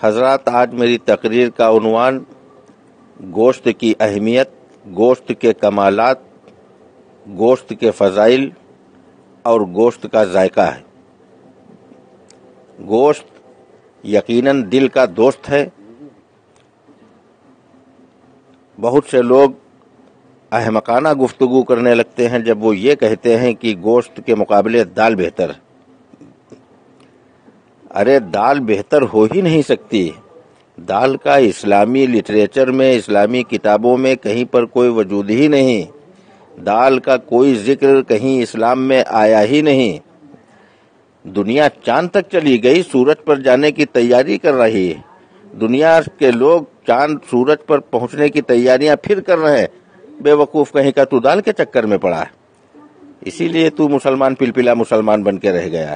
حضرات، آج میری تقریر کا عنوان گوشت کی اہمیت، گوشت کے کمالات، گوشت کے فضائل اور گوشت کا ذائقہ ہے۔ گوشت یقیناً دل کا دوست ہے۔ بہت سے لوگ احمقانہ گفتگو کرنے لگتے ہیں جب وہ یہ کہتے ہیں کہ گوشت کے مقابلے دال بہتر ہے۔ ارے دال بہتر ہو ہی نہیں سکتی۔ دال کا اسلامی لٹریچر میں، اسلامی کتابوں میں کہیں پر کوئی وجود ہی نہیں۔ دال کا کوئی ذکر کہیں اسلام میں آیا ہی نہیں۔ دنیا چاند تک چلی گئی، سورج پر جانے کی تیاری کر رہی ہے۔ دنیا کے لوگ چاند سورج پر پہنچنے کی تیاریاں پھر کر رہے ہیں۔ بے وقوف کہیں کا تو دال کے چکر میں پڑا ہے، اسی لیے تو مسلمان پلپلا مسلمان بن کے رہ گیا۔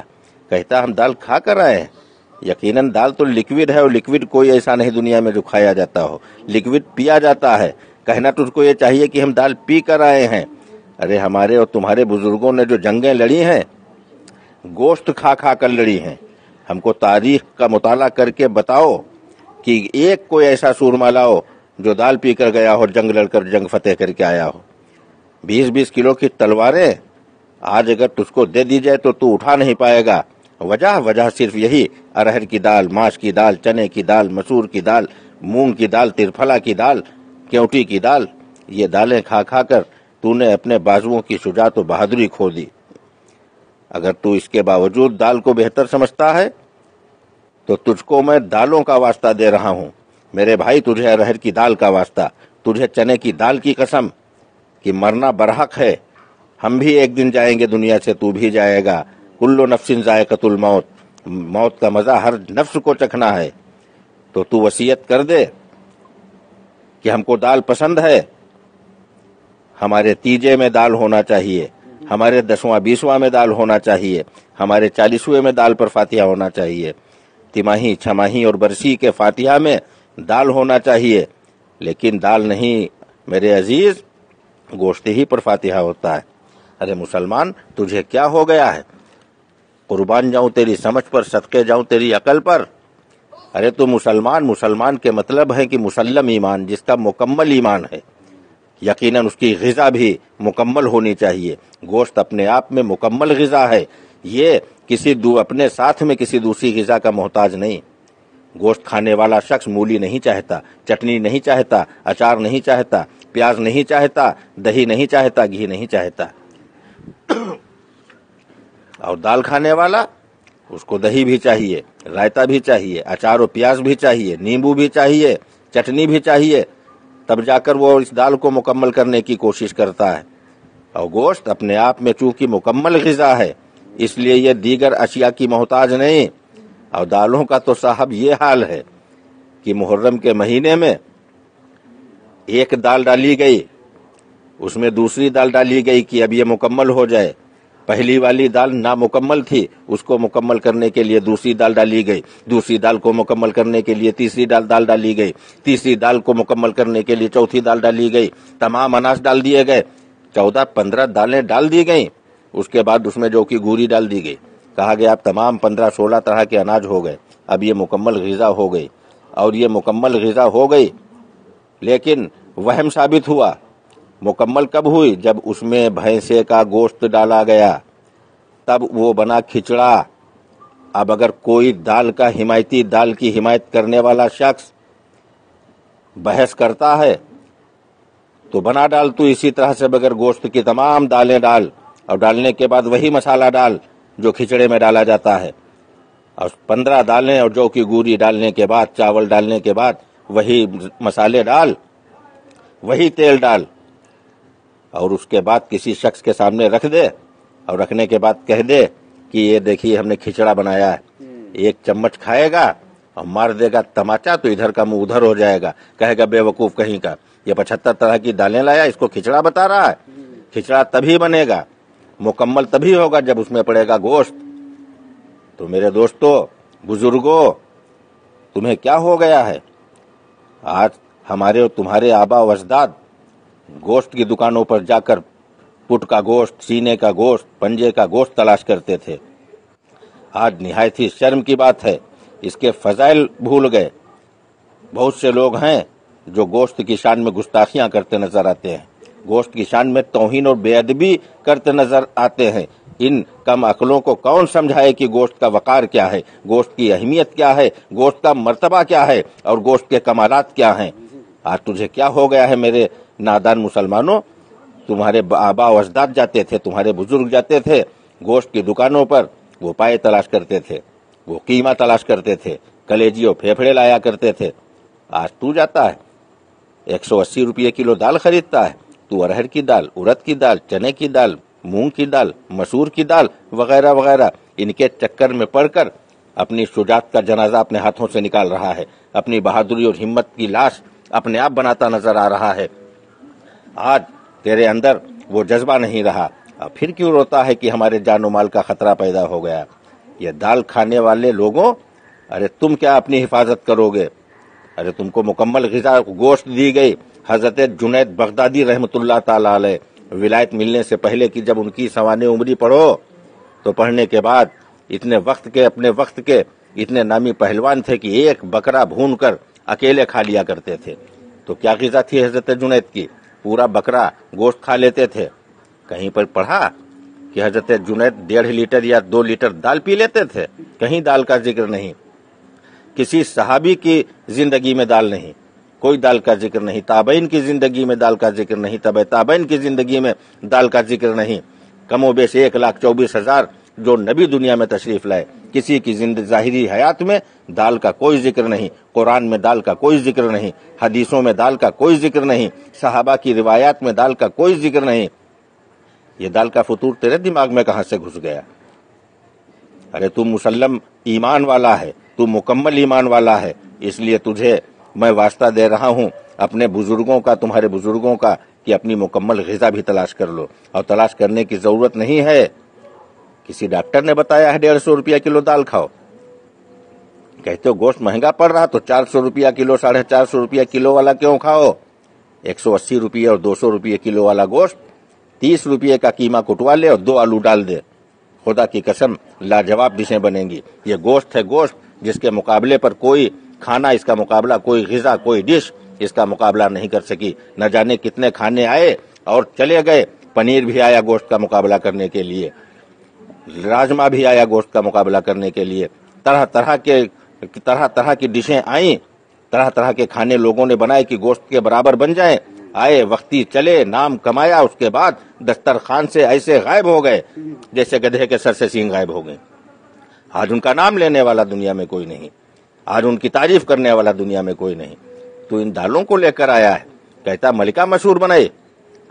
کہتا ہم دال کھا کر آئے ہیں۔ یقیناً دال تو لکوڈ ہے، اور لکوڈ کوئی ایسا نہیں دنیا میں جو کھایا جاتا ہو، لکوڈ پیا جاتا ہے۔ کہنا تجھ کو یہ چاہیے کہ ہم دال پی کر آئے ہیں۔ ارے ہمارے اور تمہارے بزرگوں نے جو جنگیں لڑی ہیں، گوشت کھا کھا کر لڑی ہیں۔ ہم کو تاریخ کا مطالعہ کر کے بتاؤ کہ ایک کوئی ایسا سورما لاؤ جو دال پی کر گیا ہو، جنگ لڑ کر جنگ فتح کر کے آیا ہو۔ 20-20 کلو کی تلواریں آج اگر تجھ کو دے دی جائے تو اٹھا نہیں پائے گا۔ وجہ صرف یہی، ارہر کی دال، ماش کی دال، چنے کی دال، مسور کی دال، مونگ کی دال، ترفلا کی دال، کیوٹی کی دال، یہ دالیں کھا کھا کر تو نے اپنے بازوؤں کی شجاعت و بہادری کھو دی۔ اگر تو اس کے باوجود دال کو بہتر سمجھتا ہے تو تجھ کو میں دالوں کا واسطہ دے رہا ہوں۔ میرے بھائی، تجھے ارہر کی دال کا واسطہ، تجھے چنے کی دال کی قسم کہ مرنا برحق ہے۔ ہم بھی ایک دن جائیں گے دنیا سے، تو بھی جائے گا۔ کل نفس ذائقۃ الموت، موت کا مزہ ہر نفس کو چکھنا ہے۔ تو وصیت کر دے کہ ہم کو دال پسند ہے، ہمارے تیجے میں دال ہونا چاہیے، ہمارے 10واں 20واں میں دال ہونا چاہیے، ہمارے 40ویں میں دال پر فاتحہ ہونا چاہیے، تماہی، چھماہی اور برسی کے فاتحہ میں دال ہونا چاہیے۔ لیکن دال نہیں میرے عزیز، گوشت ہی پر فاتحہ ہوتا ہے۔ ارے مسلمان، تجھے کیا ہو گیا ہے؟ قربان جاؤں تیری سمجھ پر، صدقے جاؤں تیری عقل پر۔ ارے تو مسلمان کے مطلب ہے کہ مسلم ایمان، جس کا مکمل ایمان ہے۔ یقیناً اس کی غذا بھی مکمل ہونی چاہیے۔ گوشت اپنے آپ میں مکمل غذا ہے، یہ اپنے ساتھ میں کسی دوسری غذا کا محتاج نہیں۔ گوشت کھانے والا شخص مولی نہیں چاہتا، چٹنی نہیں چاہتا، اچار نہیں چاہتا، پیاز نہیں چاہتا، دہی نہیں چاہتا، گھی نہیں چاہتا۔ اور دال کھانے والا، اس کو دہی بھی چاہیے، رائتا بھی چاہیے، اچار و پیاز بھی چاہیے، نیمبو بھی چاہیے، چٹنی بھی چاہیے، تب جا کر وہ اس دال کو مکمل کرنے کی کوشش کرتا ہے۔ اور گوشت اپنے آپ میں چونکہ مکمل غذا ہے، اس لیے یہ دیگر اشیاء کی محتاج نہیں۔ اور دالوں کا تو صاحب یہ حال ہے کہ محرم کے مہینے میں ایک دال ڈالی گئی، اس میں دوسری دال ڈالی گئی کہ اب یہ مکمل ہو جائے۔ پہلی والی دال نامکمل تھی، اس کو مکمل کرنے کے لیے دوسری دال ڈالی گئی، دوسری دال کو مکمل کرنے کے لیے تیسری دال ڈالی گئی، تیسری دال کو مکمل کرنے کے لیے چوتھی دال ڈالی گئی، تمام اناج ڈال دیے گئے، 14-15 دالیں ڈال دی گئیں۔ اس کے بعد اس میں جو کہ گوری ڈال دی گئی، کہا گیا اب تمام 15-16 طرح کے اناج ہو گئے، اب یہ مکمل غذا ہو گئی۔ اور یہ مکمل غذا ہو گئی، لیکن وہم ثابت ہوا۔ مکمل کب ہوئی؟ جب اس میں بھینسے کا گوشت ڈالا گیا، تب وہ بنا کھچڑا۔ اب اگر کوئی دال کی حمایت کرنے والا شخص بحث کرتا ہے تو بنا ڈال تو اسی طرح سے بغیر گوشت کی تمام دالیں ڈال، اور ڈالنے کے بعد وہی مسالہ ڈال جو کھچڑے میں ڈالا جاتا ہے، اور 15 دالیں اور جو کی گوری ڈالنے کے بعد، چاول ڈالنے کے بعد وہی مسالے ڈال، وہی تیل ڈال، اور اس کے بعد کسی شخص کے سامنے رکھ دے، اور رکھنے کے بعد کہہ دے کہ یہ دیکھیے ہم نے کھچڑا بنایا ہے۔ ایک چمچ کھائے گا اور مار دے گا تماچا تو ادھر کا منہ ادھر ہو جائے گا، کہے گا بے وقوف کہیں کا، یہ 75 طرح کی دالیں لایا، اس کو کھچڑا بتا رہا ہے۔ کھچڑا تبھی بنے گا، مکمل تبھی ہوگا جب اس میں پڑے گا گوشت۔ تو میرے دوستو، بزرگوں، تمہیں کیا ہو گیا ہے؟ آج ہمارے اور تمہارے آبا و اجداد گوشت کی دکانوں پر جا کر پٹ کا گوشت، سینے کا گوشت، پنجے کا گوشت تلاش کرتے تھے۔ آج نہایت ہی شرم کی بات ہے اس کے فضائل بھول گئے۔ بہت سے لوگ ہیں جو گوشت کی شان میں گستاخیاں کرتے نظر آتے ہیں، گوشت کی شان میں توہین اور بے ادبی کرتے نظر آتے ہیں۔ ان کم عقلوں کو کون سمجھائے کہ گوشت کا وقار کیا ہے، گوشت کی اہمیت کیا ہے، گوشت کا مرتبہ کیا ہے اور گوشت کے کمالات کیا ہیں۔ آج تجھے کیا ہو گیا ہے میرے نادان مسلمانوں؟ تمہارے آبا و اجداد جاتے تھے، تمہارے بزرگ جاتے تھے گوشت کی دکانوں پر، وہ پائے تلاش کرتے تھے، وہ قیمہ تلاش کرتے تھے، کلیجی اور پھیپھڑے لایا کرتے تھے۔ آج تو جاتا ہے 180 روپے کلو دال خریدتا ہے، تو ارہر کی دال، ارد کی دال، چنے کی دال، مونگ کی دال، مسور کی دال وغیرہ وغیرہ، ان کے چکر میں پڑ کر اپنی شجاعت کا جنازہ اپنے ہاتھوں سے نکال رہا ہے، اپنی بہادری اور ہمت کی لاش اپنے آپ بناتا نظر آ رہا ہے۔ آج تیرے اندر وہ جذبہ نہیں رہا، اب پھر کیوں روتا ہے کہ ہمارے جان و مال کا خطرہ پیدا ہو گیا؟ یہ دال کھانے والے لوگوں، ارے تم کیا اپنی حفاظت کرو گے؟ ارے تم کو مکمل غذا گوشت دی گئی۔ حضرت جنید بغدادی رحمت اللہ تعالی علیہ ولایت ملنے سے پہلے کی جب ان کی سوانح عمری پڑھو تو پڑھنے کے بعد اپنے وقت کے اتنے نامی پہلوان تھے کہ ایک بکرا بھون کر اکیلے کھا لیا کرتے تھے۔ تو کیا غذا تھی حضرت جنید کی؟ پورا بکرا گوشت کھا لیتے تھے۔ کہیں پر پڑھا کہ حضرت جنید 1.5 لیٹر یا 2 لیٹر دال پی لیتے تھے؟ کہیں دال کا ذکر نہیں۔ کسی صحابی کی زندگی میں دال نہیں، کوئی دال کا ذکر نہیں، تابعین کی زندگی میں دال کا ذکر نہیں، تبع تابعین کی زندگی میں دال کا ذکر نہیں۔ کم و بیش 1,24,000 جو نبی دنیا میں تشریف لائے، کسی کی ظاہری حیات میں دال کا کوئی ذکر نہیں، قرآن میں دال کا کوئی ذکر نہیں، حدیثوں میں دال کا کوئی ذکر نہیں، صحابہ کی روایات میں دال کا کوئی ذکر نہیں۔ یہ دال کا فطور تیرے دماغ میں کہاں سے گھس گیا؟ ارے تو مسلم ایمان والا ہے، تو مکمل ایمان والا ہے، اس لیے تجھے میں واسطہ دے رہا ہوں اپنے بزرگوں کا، تمہارے بزرگوں کا، کہ اپنی مکمل غذا بھی تلاش کر لو۔ اور تلاش کرنے کی ضرورت نہیں ہے، کسی ڈاکٹر نے بتایا ہے 150 روپیہ کلو دال کھاؤ، کہتے ہو گوشت مہنگا پڑ رہا تو 400 روپیہ کلو، 450 روپیہ کلو والا کیوں کھاؤ؟ 180 روپیہ اور 200 روپیہ کلو والا گوشت 30 روپیہ کا قیمہ کٹوا لے اور 2 آلو ڈال دے، خدا کی قسم لاجواب ڈشیں بنیں گی۔ یہ گوشت ہے، گوشت جس کے مقابلے پر کوئی کھانا، اس کا مقابلہ کوئی غذا، کوئی ڈش اس کا مقابلہ نہیں کر سکی۔ نہ جانے کتنے کھانے آئے اور چلے گئے، پنیر بھی آیا گوشت کا مقابلہ کرنے کے لیے، راجما بھی آیا گوشت کا مقابلہ کرنے کے لیے، طرح طرح کی ڈشیں آئیں، طرح طرح کے کھانے لوگوں نے بنائے کہ گوشت کے برابر بن جائیں، آئے وقتی چلے، نام کمایا، اس کے بعد دسترخوان سے ایسے غائب ہو گئے جیسے گدھے کے سر سے سینگ غائب ہو گئے۔ آج ان کا نام لینے والا دنیا میں کوئی نہیں، آج ان کی تعریف کرنے والا دنیا میں کوئی نہیں۔ تو ان دالوں کو لے کر آیا ہے، کہتا ملکہ مشہور بنائے،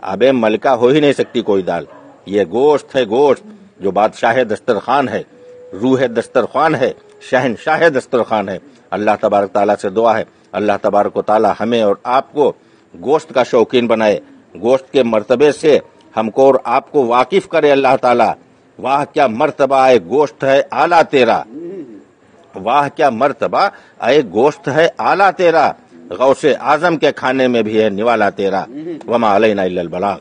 ابے ملکہ ہو ہی نہیں سکتی کوئی دال۔ یہ گوشت ہے، گوشت جو بادشاہ دسترخوان ہے، روح دسترخوان ہے، شہنشاہ دسترخوان ہے۔ اللہ تبارک تعالیٰ سے دعا ہے اللہ تبارک و تعالیٰ ہمیں اور آپ کو گوشت کا شوقین بنائے، گوشت کے مرتبے سے ہم کو اور آپ کو واقف کرے اللہ تعالیٰ۔ واہ کیا مرتبہ ہے گوشت ہے اعلیٰ تیرا، واہ کیا مرتبہ اے گوشت ہے اعلیٰ تیرا، غوث اعظم کے کھانے میں بھی ہے نوالا تیرا۔ وما علینا الا البلاغ۔